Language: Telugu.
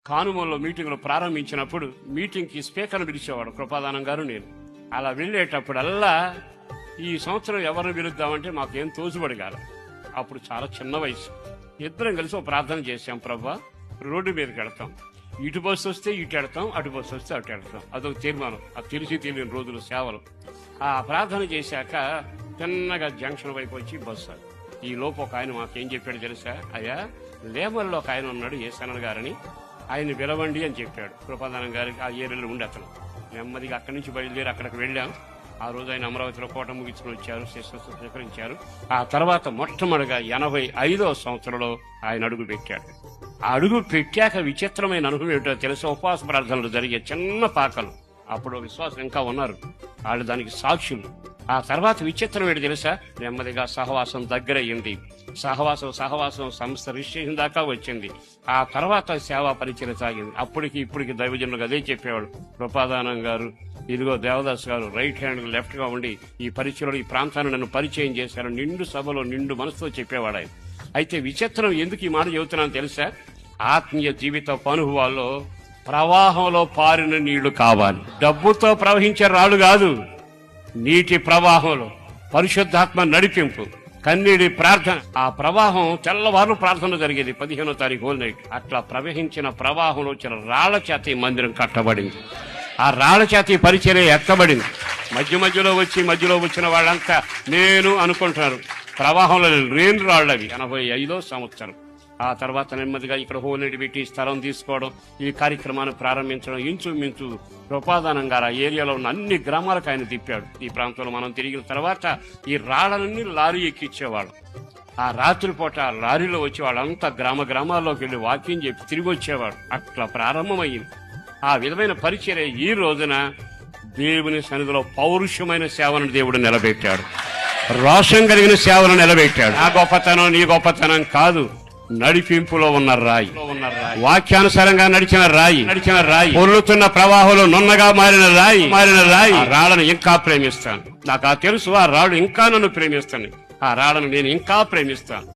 కానుమల్లో మీటింగ్లు ప్రారంభించినప్పుడు మీటింగ్కి స్పీకర్ను పిలిచేవాడు కృపాదానం గారు నేను. అలా వెళ్ళేటప్పుడల్లా ఈ సంవత్సరం ఎవరిని పిలుద్దామంటే మాకేం తోచుబడి కాదు. అప్పుడు చాలా చిన్న వయసు. ఇద్దరం కలిసి ఒక ప్రార్థన చేశాం, ప్రభా రోడ్డు మీదకి వెళ్తాం, ఇటు బస్సు వస్తే ఇటు వెళ్తాం, అటు బస్సు వస్తే అటు వెళ్తాం. అదొక తీర్మానం. అది తెలిసి తెలియని రోజులు సేవలు. ఆ ప్రార్థన చేశాక చిన్నగా జంక్షన్ వైపు వచ్చి బస్సు. ఈ లోపు ఒక ఆయన మాకేం చెప్పాడు తెలుసా? అయ్యా లేబర్లో ఒక ఆయన ఉన్నాడు ఏసన్న గారని, ఆయన్ని పిలవండి అని చెప్పాడు. కృపాదానం గారికి ఆ ఏరియాలో ఉండి అతను నెమ్మదిగా అక్కడి నుంచి బయలుదేరి అక్కడికి వెళ్ళాం. ఆ రోజు ఆయన అమరావతిలో కోట ముగించుకుని వచ్చారు, శిష్యులు స్వీకరించారు. ఆ తర్వాత మొట్టమొదటిగా 85వ సంవత్సరంలో ఆయన అడుగు పెట్టాడు. ఆ అడుగు పెట్టాక విచిత్రమైన అనుభవం ఏమిటో తెలుసా? ఉపవాస ప్రార్థనలు జరిగే చిన్న పాకలు. అప్పుడు విశ్వాసం ఇంకా ఉన్నారు, వాళ్ళు దానికి సాక్షులు. ఆ తర్వాత విచిత్రం ఏంటి తెలుసా? నెమ్మదిగా సహవాసం దగ్గర అయ్యింది. సహవాసం సంస్థ రిజిస్ట్రేషన్ దాకా వచ్చింది. ఆ తర్వాత సేవా పరిచయం సాగింది. అప్పటికి ఇప్పటికి దైవజనులకు అదే చెప్పేవాడు కృపాదానం గారు, ఇదిగో దేవదాస్ గారు రైట్ హ్యాండ్ లెఫ్ట్ గా ఉండి ఈ పరిచయంలో ఈ ప్రాంతాన్ని నన్ను పరిచయం చేశారు. నిండు సభలో నిండు మనసుతో చెప్పేవాడు ఆయన. అయితే విచిత్రం ఎందుకు ఈ మాట చెబుతున్నాను తెలుసా? ఆత్మీయ జీవిత అనుభవాల్లో ప్రవాహంలో పారిన నీళ్లు కావాలి. డబ్బుతో ప్రవహించే రాళ్ళు కాదు, నీటి ప్రవాహంలో పరిశుద్ధాత్మ నడిపింపు, కన్నీడి ప్రార్థన. ఆ ప్రవాహం తెల్లవారు ప్రార్థన జరిగేది 15వ తారీఖు హోల్ నైట్. అట్లా ప్రవహించిన ప్రవాహంలో వచ్చిన రాళ్ల చేత ఈ మందిరం కట్టబడింది. ఆ రాళ్ల చేత ఈ పరిచర్య ఎత్తబడింది. మధ్యలో వచ్చిన వాళ్ళంతా నేను అనుకుంటున్నారు. ప్రవాహంలో లేని రాళ్ళు అవి. 85వ సంవత్సరం. ఆ తర్వాత నెమ్మదిగా ఇక్కడ హోల్ నైట్ పెట్టి స్థలం తీసుకోవడం, ఈ కార్యక్రమాన్ని ప్రారంభించడం. ఇంచుమించు కృపాదానం గారు ఆ ఏరియాలో ఉన్న అన్ని గ్రామాలకు ఆయన తిప్పాడు. ఈ ప్రాంతంలో మనం తిరిగిన తర్వాత ఈ రాళ్ళన్నీ లారీ ఎక్కిచ్చేవాడు. ఆ రాత్రిపూట లారీలో వచ్చి వాళ్ళంతా గ్రామాల్లోకి వెళ్ళి వాక్యం చెప్పి తిరిగి వచ్చేవాడు. అట్లా ప్రారంభమైంది ఆ విధమైన పరిచర్య. ఈ రోజున దేవుని సన్నిధిలో పౌరుషమైన సేవను దేవుడు నిలబెట్టాడు, రోషం కలిగిన సేవను నిలబెట్టాడు. ఆ గొప్పతనం నీ గొప్పతనం కాదు, నడిపింపులో ఉన్న రాయి, వాక్యానుసారంగా నడిచిన రాయి, పొర్లుతున్న ప్రవాహంలో నున్నగా మారిన రాయి. ఆ రాళ్ళను ఇంకా ప్రేమిస్తాను. నాకు తెలుసు, ఆ రాళ్ళు ఇంకా నన్ను ప్రేమిస్తాను. ఆ రాళ్ళను నేను ఇంకా ప్రేమిస్తాను.